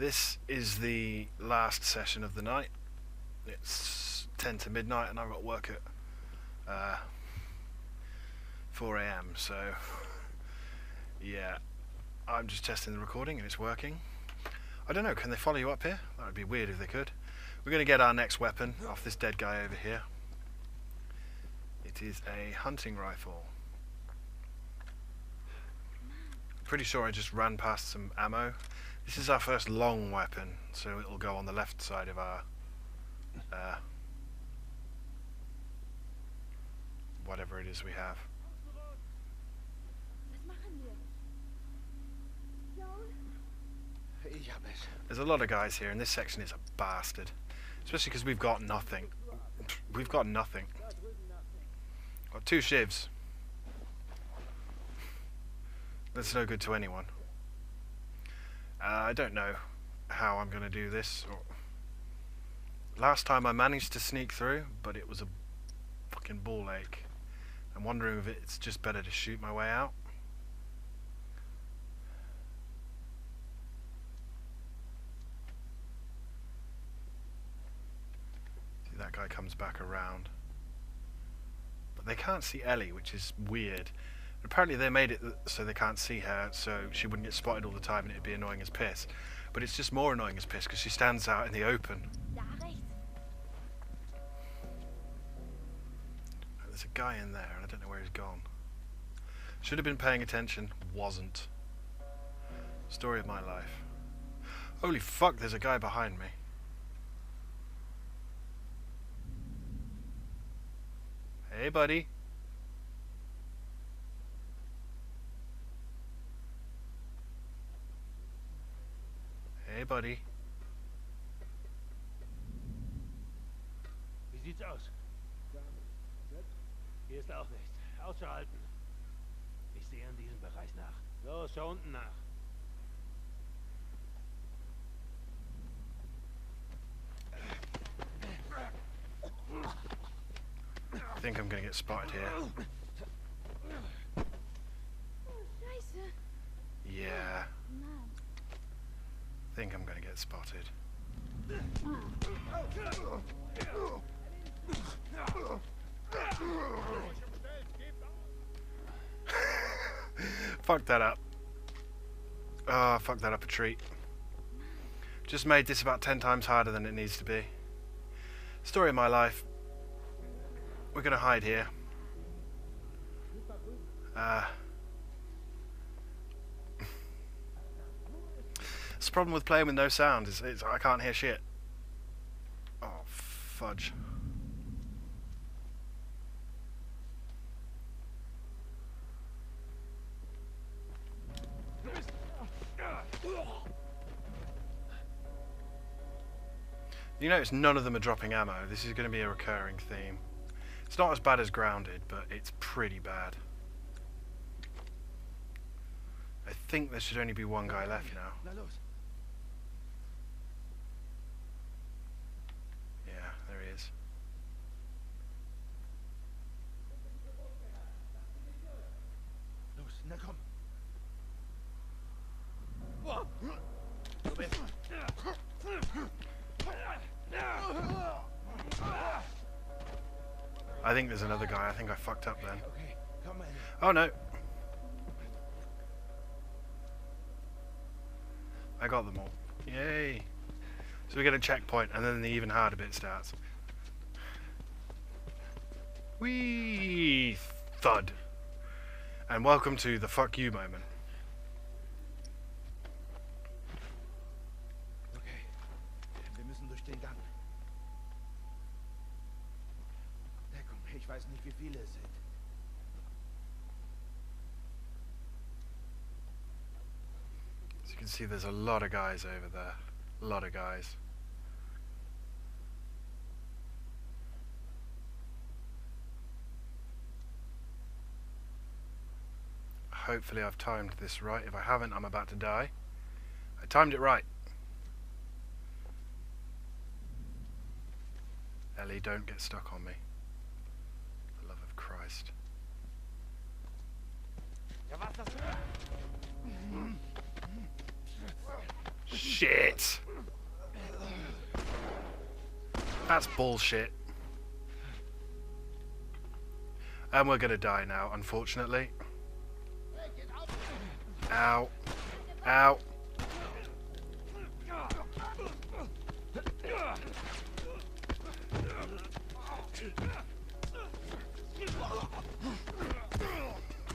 This is the last session of the night. It's 10 to midnight and I've got work at 4 AM, so yeah, I'm just testing the recording and it's working. I don't know, can they follow you up here? That would be weird if they could. We're going to get our next weapon off this dead guy over here. It is a hunting rifle. Pretty sure I just ran past some ammo. This is our first long weapon, so it'll go on the left side of our whatever it is we have. There's a lot of guys here, and this section is a bastard. Especially because we've got nothing. We've got nothing. Got 2 shivs. That's no good to anyone. I don't know how I'm going to do this. Last time I managed to sneak through, but it was a fucking ball ache. I'm wondering if it's just better to shoot my way out. See, that guy comes back around. But they can't see Ellie, which is weird. Apparently they made it so they can't see her, so she wouldn't get spotted all the time and it'd be annoying as piss. But it's just more annoying as piss because she stands out in the open. There's a guy in there and I don't know where he's gone. Should have been paying attention, wasn't. Story of my life. Holy fuck, there's a guy behind me. Hey buddy. Hey, buddy. Wie sieht's aus? Hier ist auch nichts. Auszuhalten. Ich sehe in diesem Bereich nach. Los, schau unten nach. I think I'm gonna get spotted here. Yeah. I think I'm going to get spotted. Fuck that up. Oh, fuck that up a treat. Just made this about 10 times harder than it needs to be. Story of my life. We're going to hide here. The problem with playing with no sound is I can't hear shit. Oh, fudge. You notice none of them are dropping ammo. This is going to be a recurring theme. It's not as bad as Grounded, but it's pretty bad. I think there should only be one guy left now. There he is. Los, na komm. I think there's another guy. I think I fucked up then. Okay, komm mal. Oh no. I got them all. Yay. So we get a checkpoint and then the even harder bit starts. Whee! Thud. And welcome to the fuck you moment. Okay, wir müssen durch den Gang. Deckung, ich weiß nicht, wie viele es sind. As you can see, there's a lot of guys over there. A lot of guys. Hopefully I've timed this right. If I haven't, I'm about to die. I timed it right. Ellie, don't get stuck on me. For the love of Christ. Shit. That's bullshit. And we're gonna die now, unfortunately. Ow. Ow.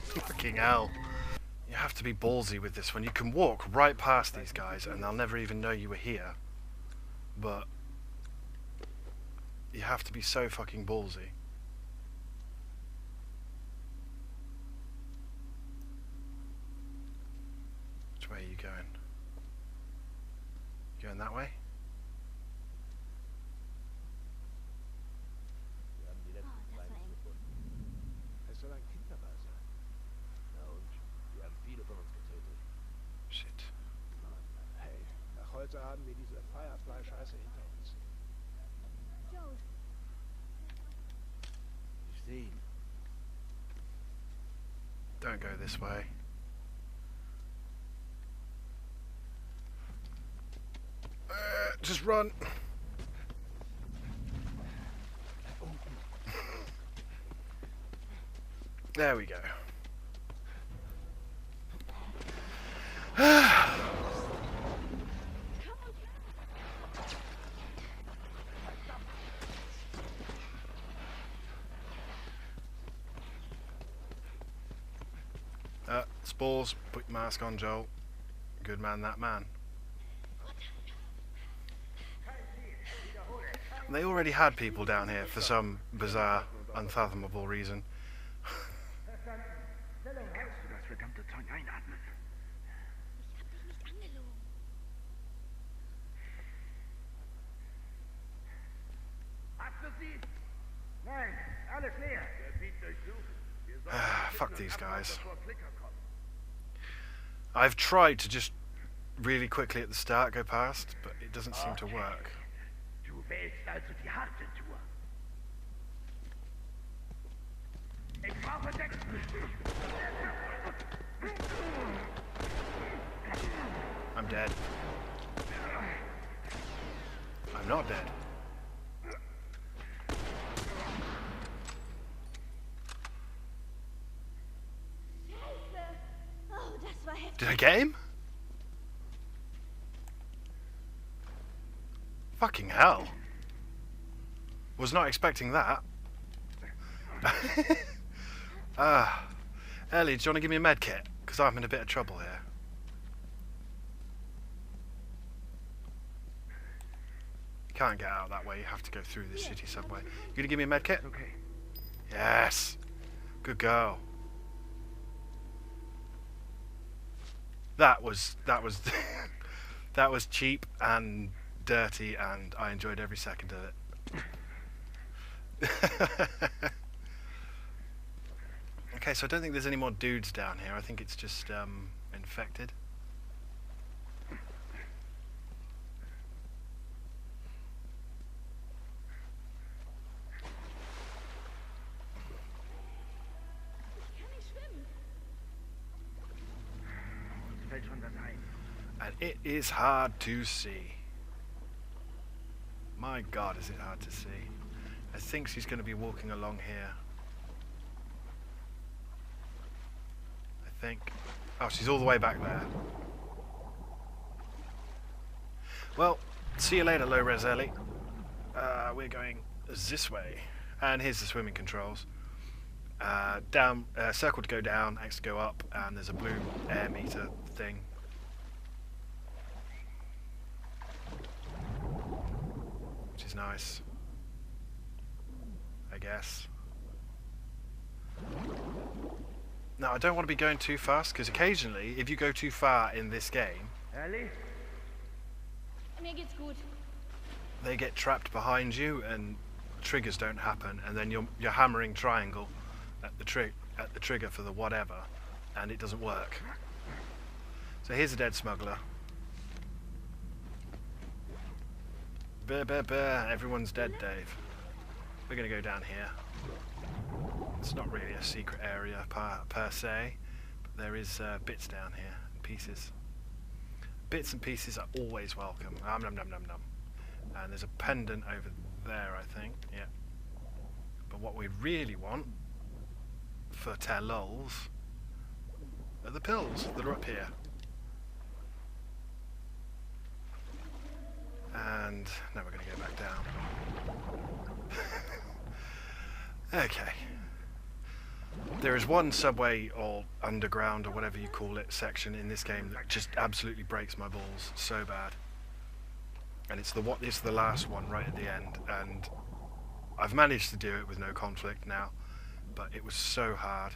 Fucking hell. You have to be ballsy with this one. You can walk right past these guys and they'll never even know you were here. But you have to be so fucking ballsy. Which way are you going? Going that way? Wir haben die letzten Beine gefunden. Es soll ein Kind dabei sein. Na und? Wir haben viele von uns getötet. Shit. Mann, hey, nach heute haben wir diese Firefly-Scheiße hinter uns. Joel, Ich sehe ihn. Don't go this way. Just run. There we go. Spores, put your mask on, Joel. Good man, that man. They already had people down here for some bizarre, unfathomable reason. Das verdammte Zeug einatmen. ich hab dich nicht angelogen. Hast du sie? Nein, alles leer. Der Beat durchsuchen. Fuck these guys. I've tried to just really quickly at the start go past, but it doesn't seem to work. Du wählst also die harte Tour. Ich brauche Deckung. I'm dead. I'm not dead. Scheiße. Oh, das war heftig. Did I get him? Fucking hell. Was not expecting that. Ellie, do you want to give me a med kit? Because I'm in a bit of trouble here. You can't get out that way, you have to go through this shitty subway. You gonna give me a med kit? Okay. Yes. Good girl. That was that was cheap and dirty, and I enjoyed every second of it. Okay, so I don't think there's any more dudes down here. I think it's just infected. Ich kann nicht schwimmen. Uns fällt schon was ein. And it is hard to see. My God, is it hard to see. I think she's going to be walking along here. I think. Oh, she's all the way back there. Well, see you later, low-res Ellie. We're going this way. And here's the swimming controls. Down, circle to go down, X to go up, and there's a blue air meter thing. Which is nice, I guess. Now, I don't want to be going too fast, because occasionally, if you go too far in this game, Ellie? Mir geht's gut. they get trapped behind you and triggers don't happen, and then you're hammering triangle at the trigger for the whatever, and it doesn't work. So here's a dead smuggler. Everyone's dead, Dave. We're gonna go down here. It's not really a secret area per se, but there is bits down here, pieces. bits and pieces are always welcome. Nom nom nom nom nom. And there's a pendant over there, I think. Yeah. But what we really want for Tellols are the pills that are up here. And now we're going to go back down. Okay. There is one subway or underground or whatever you call it section in this game that just absolutely breaks my balls so bad. And it's the last one right at the end, and I've managed to do it with no conflict now, but it was so hard.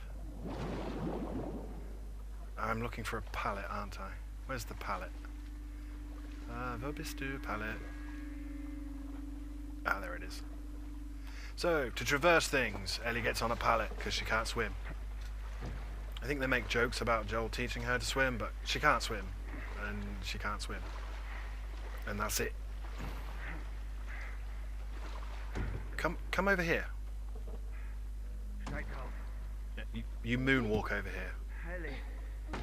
I'm looking for a pallet, aren't I? Where's the pallet? Vobistu pallet. Ah, there it is. So, to traverse things, Ellie gets on a pallet because she can't swim. I think they make jokes about Joel teaching her to swim, but she can't swim. And she can't swim. And that's it. Come over here. Steig drauf. Yeah, you moonwalk over here. Ellie. Okay.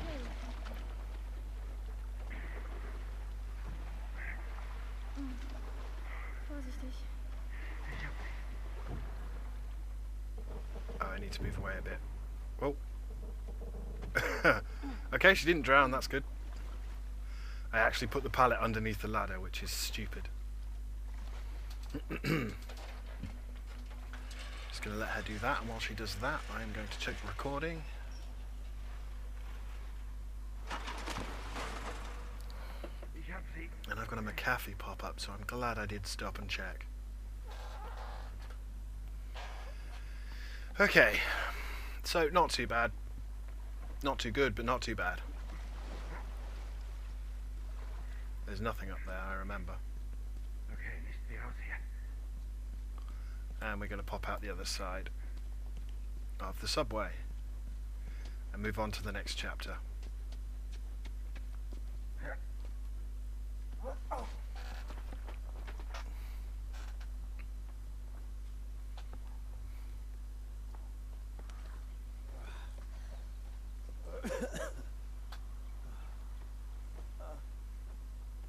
Vorsichtig. Oh, I need to move away a bit. Whoa. Okay, she didn't drown, that's good. I actually put the pallet underneath the ladder, which is stupid. Just going to let her do that, and while she does that, I am going to check the recording. Ich hab sie. And I've got a McAfee pop up, so I'm glad I did stop and check. Okay, so not too bad. Not too good, but not too bad. There's nothing up there, I remember. Okay, nicht wie raus hier. And we're going to pop out the other side of the subway and move on to the next chapter.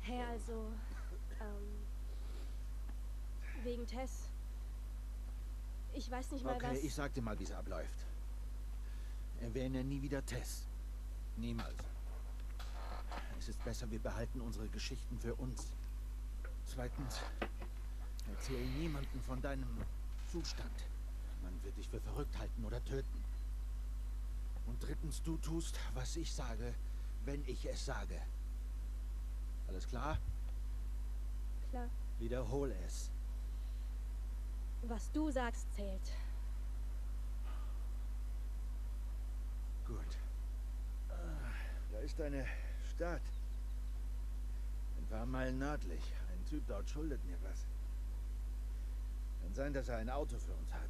Hey, also, wegen Tess. Ich weiß nicht mal Okay, was. ich sag dir mal, wie es abläuft. Erwähne nie wieder Tess. Niemals. Es ist besser, wir behalten unsere Geschichten für uns. Zweitens, erzähl niemandem von deinem Zustand. Man wird dich für verrückt halten oder töten. Und drittens, du tust, was ich sage, wenn ich es sage. Alles klar? Klar. Wiederhole es. Was du sagst, zählt. Gut. Da ist eine Stadt. Ein paar Meilen nördlich. Ein Typ dort schuldet mir was. Kann sein, dass er ein Auto für uns hat.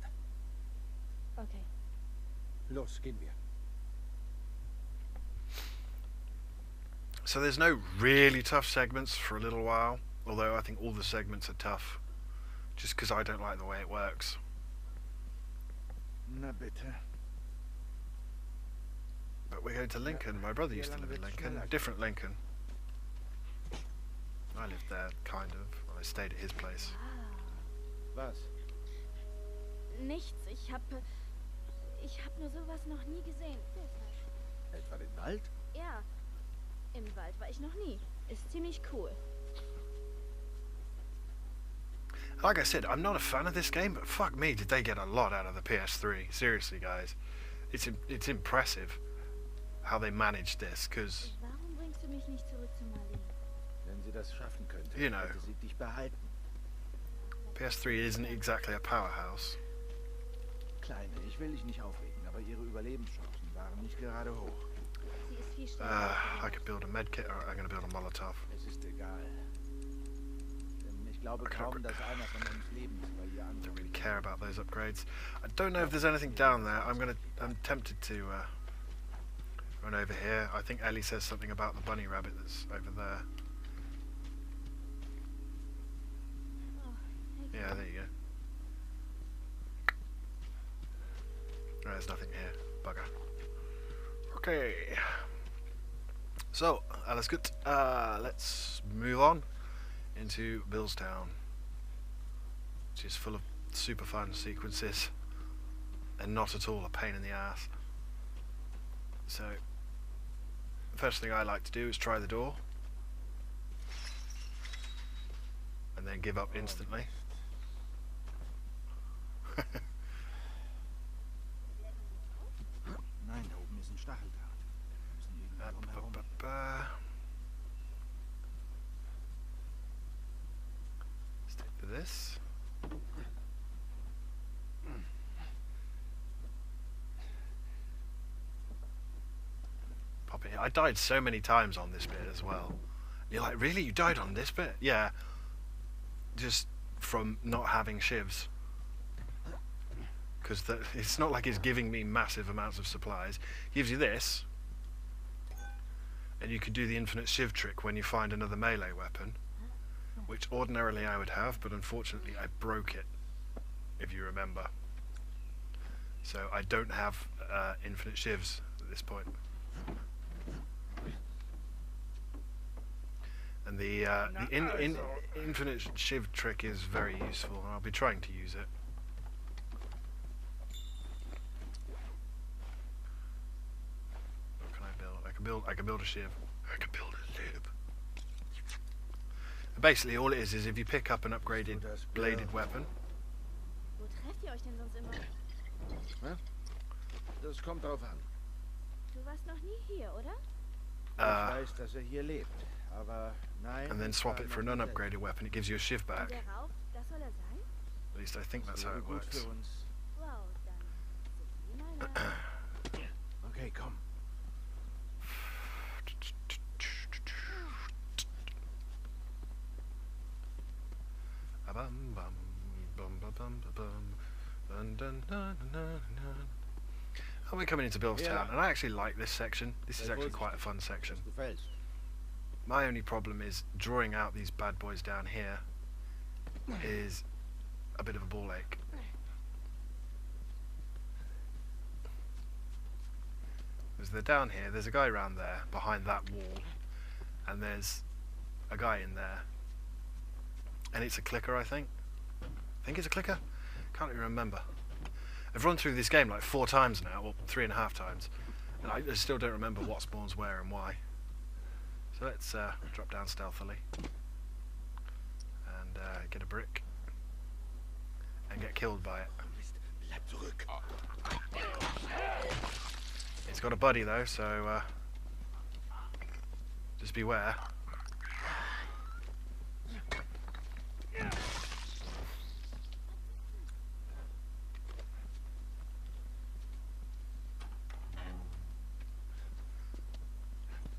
Okay. Los, gehen wir. So there's no really tough segments for a little while, although I think all the segments are tough, just because I don't like the way it works. Na bitte. But we're going to Lincoln. My brother used to live in Lincoln. A different Lincoln. I lived there, kind of. Well, I stayed at his place. Was? Nichts. Ich hab nur sowas noch nie gesehen. Etwa den Wald? Ja. Im Wald war ich noch nie. Ist ziemlich cool. Like I said, I'm not a fan of this game, but fuck me, did they get a lot out of the PS3. Seriously, guys. It's impressive how they managed this, because, Warum bringst du mich nicht zurück zu Marlene? Wenn sie das schaffen könnte, You know. würde sie dich behalten. PS3 isn't exactly a powerhouse. Kleine, ich will dich nicht aufregen, aber ihre Überlebenschancen waren nicht gerade hoch. Sie ist viel schneller. I could build a medkit, or I'm going to build a Molotov. Es ist egal. Denn ich glaube Okay, kaum, but- dass einer von uns lebend bei ihr Don't ankommt. really care about those upgrades. I don't know if there's anything down there. I'm tempted to run over here. I think Ellie says something about the bunny rabbit that's over there. Oh, hey, Yeah, there you go. Oh, there's nothing here. Bugger. Okay. So, alles gut. Let's move on into Billstown, which is full of super fun sequences and not at all a pain in the ass. So, the first thing I like to do is try the door and then give up instantly. Nein, da oben ist ein Stacheldraht. Wir müssen irgendwie drumherum. Stick to this. Pop it here. I died so many times on this bit as well. You're like, really? You died on this bit? Yeah. Just from not having shivs. Because it's not like it's giving me massive amounts of supplies. It gives you this. And you could do the infinite shiv trick when you find another melee weapon. Which ordinarily I would have, but unfortunately I broke it. If you remember. So I don't have infinite shivs at this point. And the infinite shiv trick is very useful, and I'll be trying to use it. What can I build? I can build a shiv. I can build a shiv. Basically, all it is if you pick up an upgraded bladed weapon. Wo trefft ihr euch denn sonst immer? Das kommt drauf an. Du warst noch nie hier, oder? Ich weiß, dass hier lebt, aber nein. And then swap it for an unupgraded weapon. It gives you a shiv Und back. der Rauf, das soll er sein? At least I think that's how it Gut works. für uns. Wow, dann sind wir mal. Okay, komm. Oh, we're coming into Billstown, Yeah. and I actually like this section. This is actually quite a fun section. Das gefällt. My only problem is drawing out these bad boys down here is a bit of a ball ache. Because they're down here, there's a guy around there behind that wall, and there's a guy in there, and it's a clicker, I think it's a clicker. Can't even remember. I've run through this game like 4 times now, or 3.5 times, and I still don't remember what spawns where and why. So let's drop down stealthily and get a brick and get killed by it. Bleib zurück. It's got a buddy though, so just beware.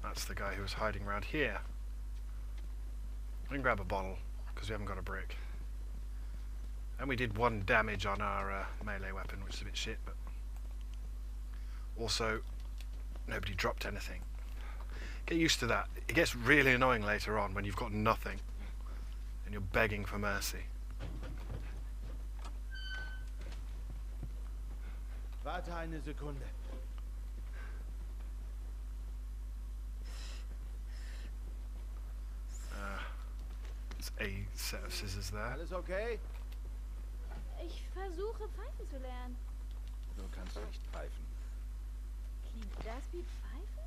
That's the guy who was hiding around here. We can grab a bottle, because we haven't got a brick. And we did 1 damage on our melee weapon, which is a bit shit, but... Also, nobody dropped anything. Get used to that. It gets really annoying later on when you've got nothing, and you're begging for mercy. Warte eine Sekunde. There's a set of scissors there. Alles okay? Ich versuche pfeifen zu lernen. Du kannst nicht pfeifen. Klingt das wie Pfeifen?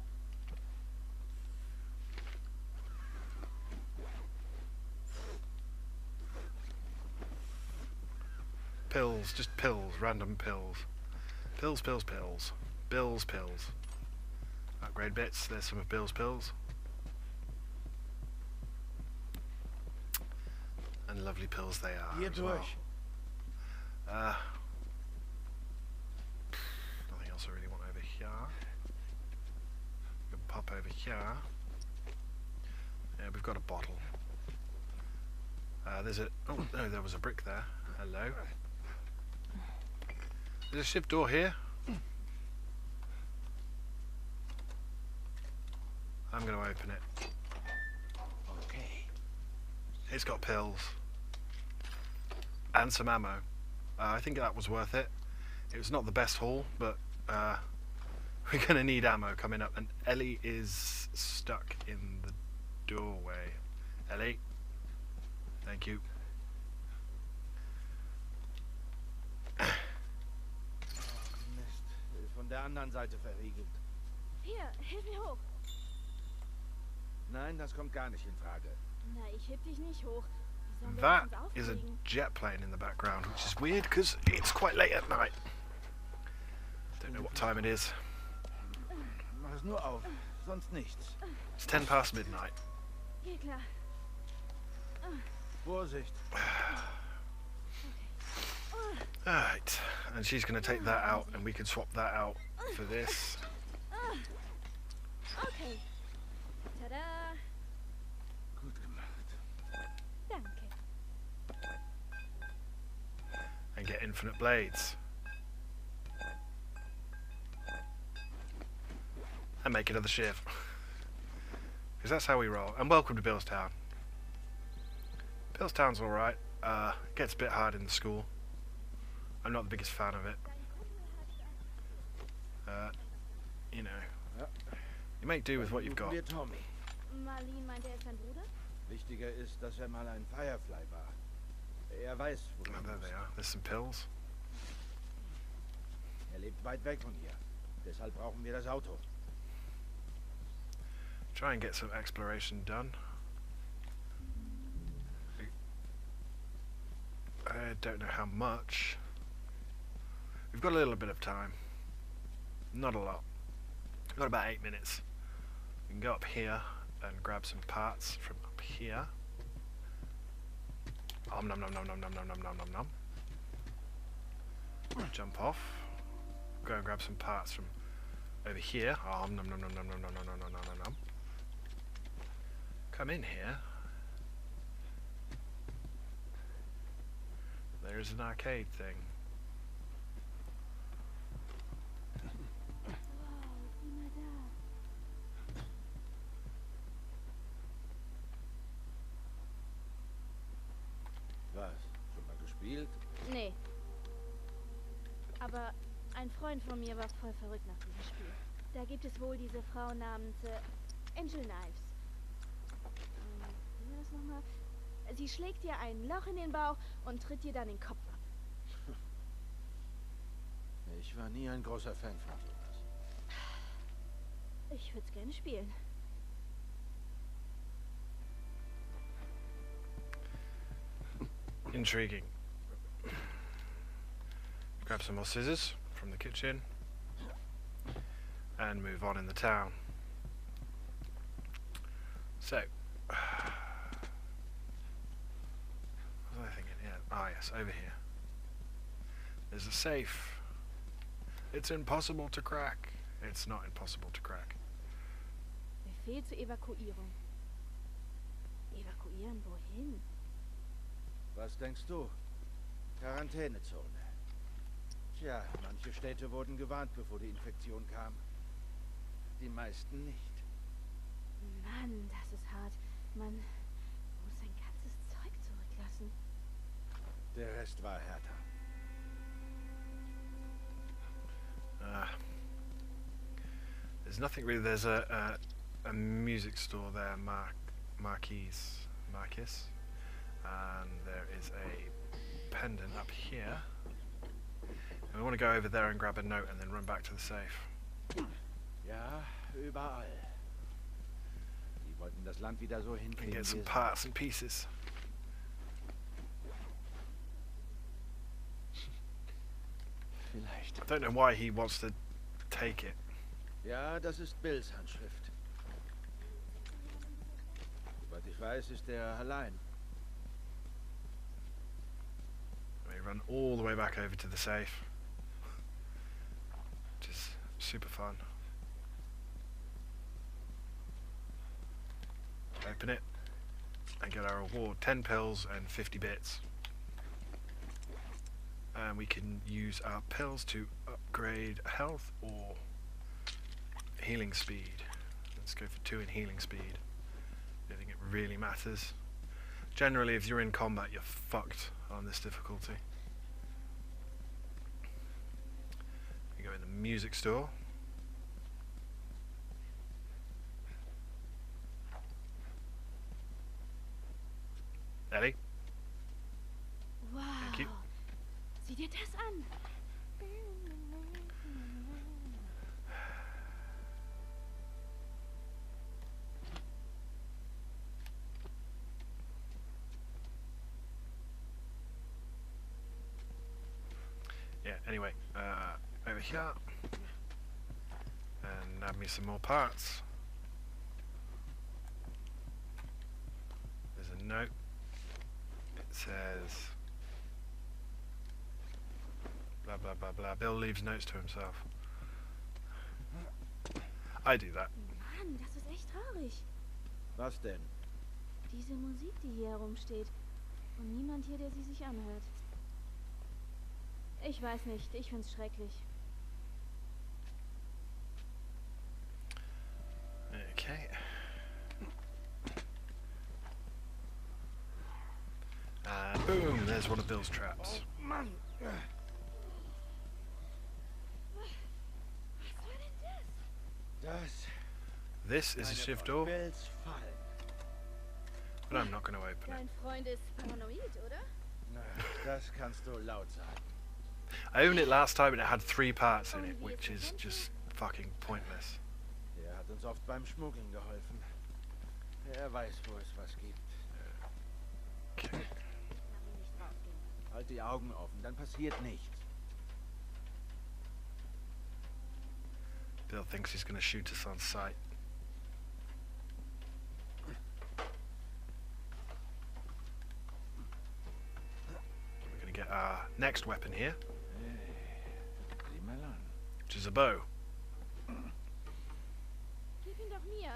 Pills, just pills, random pills. Pills, pills, pills. Bill's pills. Upgrade bits, there's some of Bill's pills. And lovely pills they are Hier as well. durch. Nothing else I really want over here. We can pop over here. Yeah, we've got a bottle. There's a... Oh, no, there was a brick there. Hello. There's a shiv door here. I'm going to open it. Okay. It's got pills. And some ammo. I think that was worth it. It was not the best haul, but We're gonna need ammo coming up, and Ellie is stuck in the doorway. Ellie, thank you. Mist. Von der anderen Seite verriegelt. Hier, hilf mir hoch. Nein, das kommt gar nicht in Frage. Na, ich heb dich nicht hoch. Wie sollen wir That uns is a aufregen? jet plane in the background, which is weird because it's quite late at night. Don't know what time it is. Mach es nur auf, sonst nichts. It's 10 past midnight. Hier, klar. Vorsicht. Alright, and she's going to take that out, and we can swap that out for this. Okay. Tada. Gut gemacht. Danke. And get infinite blades. And make another shiv. Because that's how we roll. And welcome to Billstown. Billstown's alright. Gets a bit hard in the school. I'm not the biggest fan of it. You know, you make do with what you've got. Wir Tommy. Marlene meint, er ist dein Bruder? Wichtiger ist, dass mal ein Firefly war. Weiß, wo Oh, there they are. There's some pills. Lebt weit weg von hier. Deshalb brauchen wir das Auto. Try and get some exploration done. I don't know how much. We've got a little bit of time. Not a lot. We've got about 8 minutes. We can go up here and grab some parts from up here. Nom nom nom nom nom nom nom nom nom nom nom. Jump off. Go and grab some parts from over here. Nom nom nom nom nom nom nom nom nom nom nom. Come in here. There's an arcade thing. Wow, sieh mal da. Was? Schon mal gespielt? Nee. Aber ein Freund von mir war voll verrückt nach diesem Spiel. Da gibt es wohl diese Frau namens Angel Knives. Wie war das nochmal? Sie schlägt dir ein Loch in den Bauch und tritt dir dann den Kopf ab. Ich war nie ein großer Fan von sowas. Ich würde es gerne spielen. Intriguing. Grab some more scissors from the kitchen and move on in the town. So, what was I thinking? Yeah, yes, over here. There's a safe. It's impossible to crack. It's not impossible to crack. Befehl zur Evakuierung. Evakuieren wohin? Was denkst du? Quarantänezone. Tja, manche Städte wurden gewarnt, bevor die Infektion kam. Die meisten nicht. Mann, das ist hart. Man muss sein ganzes Zeug zurücklassen. Der Rest war härter. There's nothing really. There's a music store there, Marquis, and there is a pendant up here. And we want to go over there and grab a note and then run back to the safe. Ja, überall. Die wollten das Land wieder so And hinkriegen, get some wie es parts and pieces. vielleicht. I don't know why he wants to take it. Ja, das ist Bills Handschrift. Soweit ich weiß, ist er allein. We run all the way back over to the safe, which is super fun. Open it and get our reward. 10 pills and 50 bits. And we can use our pills to upgrade health or healing speed. Let's go for 2 in healing speed. I don't think it really matters. Generally, if you're in combat, you're fucked on this difficulty. We go in the music store. Ellie. Wow. Thank you. Sieh dir das an. Yeah, anyway, over here. And add me some more parts. There's a note. It says blah blah blah blah. Bill leaves notes to himself. I do that. Mann, das ist echt traurig. Was denn? Diese Musik, die hier herumsteht. Und niemand hier, der sie sich anhört. Ich weiß nicht, ich find's schrecklich. Okay. Boom, there's one of Bill's traps. Mann! Was war denn das? Das This is a shift door, Bills Fallen. but I'm not going to open it. Dein Freund ist paranoid, oder? Na, das kannst du laut sagen. I opened it last time and it had 3 parts in it, which is just fucking pointless. Er hat uns oft beim Schmuggeln geholfen. Er weiß, wo es was gibt. Okay. Lass ihn nicht rausgehen. Halt die Augen offen, dann passiert nichts. Bill thinks he's going to shoot us on sight. We're going to get our next weapon here, Sieh mal an. which is a bow. Gib ihn doch mir.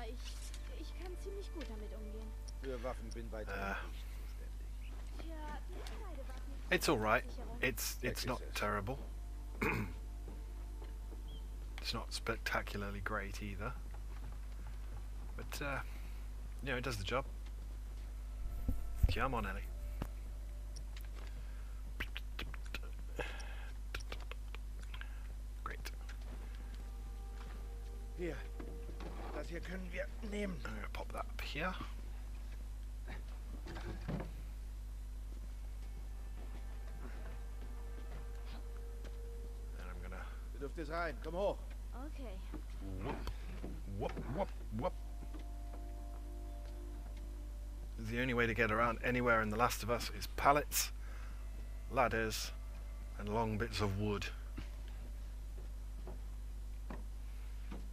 Ich kann ziemlich gut damit umgehen. Für Waffen bin weiter nicht zuständig. Tja, beide Waffen. It's all right. Sicherung. It's not terrible. It's not spectacularly great either, but you know, it does the job. Come on, Ellie. Great. Hier. Das hier können wir nehmen. I'm gonna pop that up here. And I'm gonna Du dürftest rein. Komm hoch. Okay. whoop, whoop, whoop. The only way to get around anywhere in The Last of Us is pallets, ladders, and long bits of wood.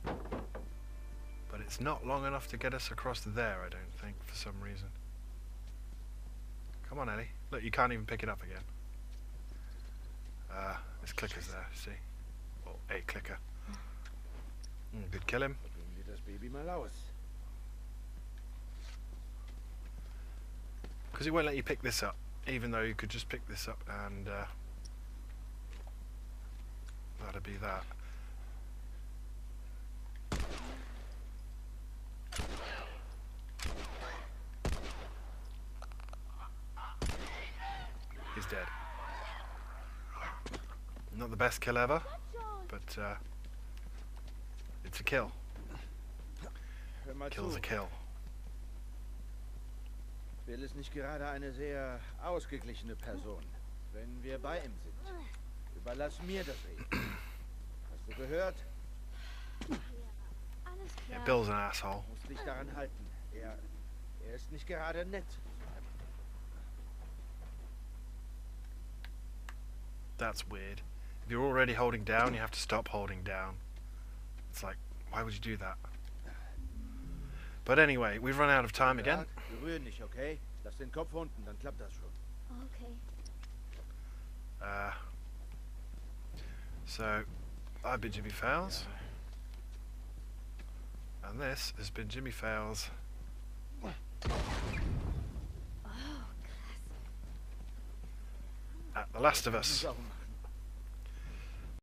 But it's not long enough to get us across there, I don't think, for some reason. Come on, Ellie. Look, you can't even pick it up again. There's clickers there, see? Well, a clicker. Good kill him. Nehmen wir das Baby mal aus. Because it won't let you pick this up, even though you could just pick this up and that'd be that. He's dead. Not the best kill ever, but it's a kill. Hör mal Kill's zu. a kill. Bill ist nicht gerade eine sehr ausgeglichene Person. Wenn wir bei ihm sind, überlass mir das Reden. Hast du gehört? Alles Yeah, klar. Bill's an asshole. Du musst dich daran halten. Er ist nicht gerade nett. That's weird. If you're already holding down, you have to stop holding down. It's like, why would you do that? But anyway, we've run out of time again. Berühr nicht, okay? Lass den Kopf unten, dann klappt das schon. Okay. So, I've been Jimmy Fails. And this has been Jimmy Fails. Oh, krass. At The Last of Us. Warum